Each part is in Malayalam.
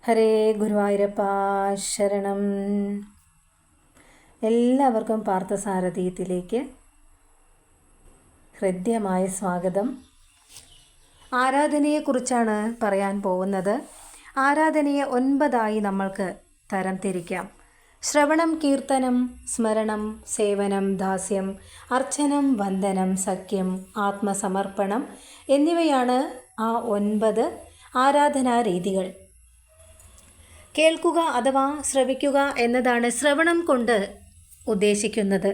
ഹരേ ഗുരുവായൂരപ്പ ശരണം. എല്ലാവർക്കും പാർത്ഥസാരഥിയത്തിലേക്ക് ഹൃദ്യമായ സ്വാഗതം. ആരാധനയെക്കുറിച്ചാണ് പറയാൻ പോകുന്നത്. ആരാധനയെ 9 നമ്മൾക്ക് തരം തിരിക്കാം. ശ്രവണം, കീർത്തനം, സ്മരണം, സേവനം, ദാസ്യം, അർച്ചനം, വന്ദനം, സഖ്യം, ആത്മസമർപ്പണം എന്നിവയാണ് ആ 9 ആരാധനാ രീതികൾ. കേൾക്കുക അഥവാ ശ്രവിക്കുക എന്നതാണ് ശ്രവണം കൊണ്ട് ഉദ്ദേശിക്കുന്നത്.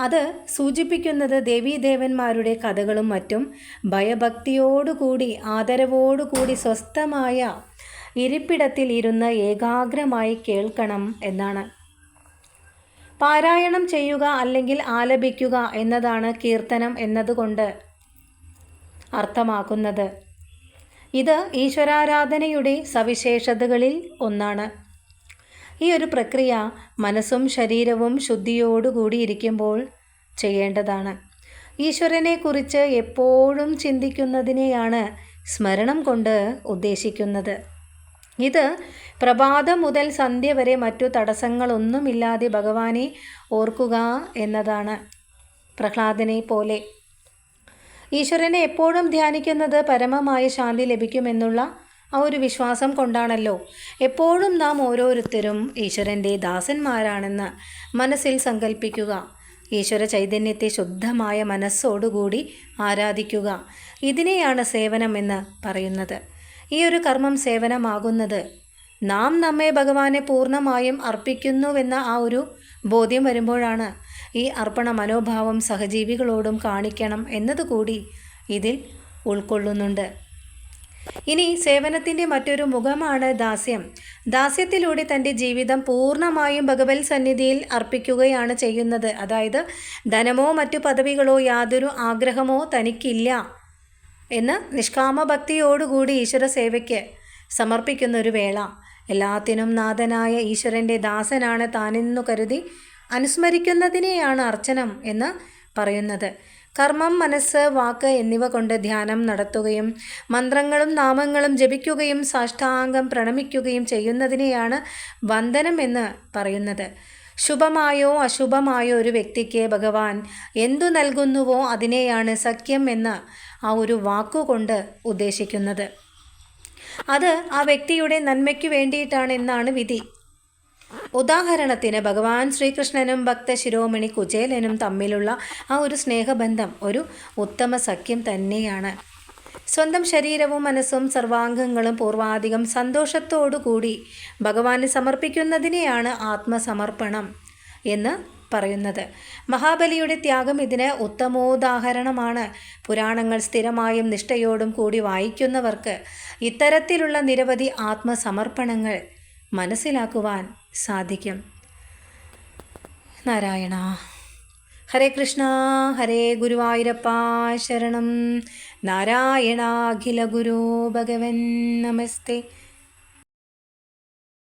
അത് സൂചിപ്പിക്കുന്നത് ദേവീദേവന്മാരുടെ കഥകളും മറ്റും ഭയഭക്തിയോടുകൂടി ആദരവോടുകൂടി സ്വസ്ഥമായ ഇരിപ്പിടത്തിൽ ഇരുന്ന് ഏകാഗ്രമായി കേൾക്കണം എന്നാണ്. പാരായണം ചെയ്യുക അല്ലെങ്കിൽ ആലപിക്കുക എന്നതാണ് കീർത്തനം എന്നതുകൊണ്ട് അർത്ഥമാക്കുന്നത്. ഇത് ഈശ്വരാരാധനയുടെ സവിശേഷതകളിൽ ഒന്നാണ്. ഈ ഒരു പ്രക്രിയ മനസ്സും ശരീരവും ശുദ്ധിയോടുകൂടി ഇരിക്കുമ്പോൾ ചെയ്യേണ്ടതാണ്. ഈശ്വരനെക്കുറിച്ച് എപ്പോഴും ചിന്തിക്കുന്നതിനെയാണ് സ്മരണം കൊണ്ട് ഉദ്ദേശിക്കുന്നത്. ഇത് പ്രഭാതം മുതൽ സന്ധ്യ വരെ മറ്റു തടസ്സങ്ങളൊന്നുമില്ലാതെ ഭഗവാനെ ഓർക്കുക എന്നതാണ്. പ്രഹ്ലാദനെ പോലെ ഈശ്വരനെ എപ്പോഴും ധ്യാനിക്കുന്നത് പരമമായ ശാന്തി ലഭിക്കുമെന്നുള്ള ആ ഒരു വിശ്വാസം കൊണ്ടാണല്ലോ. എപ്പോഴും നാം ഓരോരുത്തരും ഈശ്വരൻ്റെ ദാസന്മാരാണെന്ന് മനസ്സിൽ സങ്കല്പിക്കുക. ഈശ്വര ചൈതന്യത്തെ ശുദ്ധമായ മനസ്സോടുകൂടി ആരാധിക്കുക. ഇതിനെയാണ് സേവനം എന്ന് പറയുന്നത്. ഈ ഒരു കർമ്മം സേവനമാകുന്നത് നാം നമ്മെ ഭഗവാനെ പൂർണ്ണമായും അർപ്പിക്കുന്നുവെന്ന ആ ഒരു ബോധ്യം വരുമ്പോഴാണ്. ഈ അർപ്പണ മനോഭാവം സഹജീവികളോടും കാണിക്കണം എന്നതുകൂടി ഇതിൽ ഉൾക്കൊള്ളുന്നുണ്ട്. ഇനി സേവനത്തിൻ്റെ മറ്റൊരു മുഖമാണ് ദാസ്യം. ദാസ്യത്തിലൂടെ തൻ്റെ ജീവിതം പൂർണ്ണമായും ഭഗവത് സന്നിധിയിൽ അർപ്പിക്കുകയാണ് ചെയ്യുന്നത്. അതായത് ധനമോ മറ്റു പദവികളോ യാതൊരു ആഗ്രഹമോ തനിക്കില്ല എന്ന് നിഷ്കാമ ഭക്തിയോടുകൂടി ഈശ്വര സേവയ്ക്ക് സമർപ്പിക്കുന്നൊരു വേള. എല്ലാത്തിനും നാഥനായ ഈശ്വരൻ്റെ ദാസനാണ് താനെന്നു കരുതി അനുസ്മരിക്കുന്നതിനെയാണ് അർച്ചനം എന്ന് പറയുന്നത്. കർമ്മം, മനസ്സ്, വാക്ക് എന്നിവ കൊണ്ട് ധ്യാനം നടത്തുകയും മന്ത്രങ്ങളും നാമങ്ങളും ജപിക്കുകയും സാഷ്ടാംഗം പ്രണമിക്കുകയും ചെയ്യുന്നതിനെയാണ് വന്ദനം എന്ന് പറയുന്നത്. ശുഭമായോ അശുഭമായോ ഒരു വ്യക്തിക്ക് ഭഗവാൻ എന്തു നൽകുന്നുവോ അതിനെയാണ് സഖ്യം എന്ന ആ ഒരു വാക്കുകൊണ്ട് ഉദ്ദേശിക്കുന്നത്. അത് ആ വ്യക്തിയുടെ നന്മയ്ക്ക് വേണ്ടിയിട്ടാണ് എന്നാണ് വിധി. ഉദാഹരണത്തിന് ഭഗവാൻ ശ്രീകൃഷ്ണനും ഭക്ത ശിരോമണി കുചേലനും തമ്മിലുള്ള ആ ഒരു സ്നേഹബന്ധം ഒരു ഉത്തമ സഖ്യം തന്നെയാണ്. സ്വന്തം ശരീരവും മനസ്സും സർവാംഗങ്ങളും പൂർവാധികം സന്തോഷത്തോടുകൂടി ഭഗവാന് സമർപ്പിക്കുന്നതിനെയാണ് ആത്മസമർപ്പണം എന്ന് പറയുന്നത്. മഹാബലിയുടെ ത്യാഗം ഇതിന് ഉത്തമോദാഹരണമാണ്. പുരാണങ്ങൾ സ്ഥിരമായും നിഷ്ഠയോടും കൂടി വായിക്കുന്നവർക്ക് ഇത്തരത്തിലുള്ള നിരവധി ആത്മസമർപ്പണങ്ങൾ മനസ്സിലാക്കുവാൻ സാധിക്കും. നാരായണ. ഹരേ കൃഷ്ണ. ഹരേ ഗുരുവായൂരപ്പ ശരണം. നാരായണ. അഖില ഗുരു ഭഗവൻ നമസ്തേ.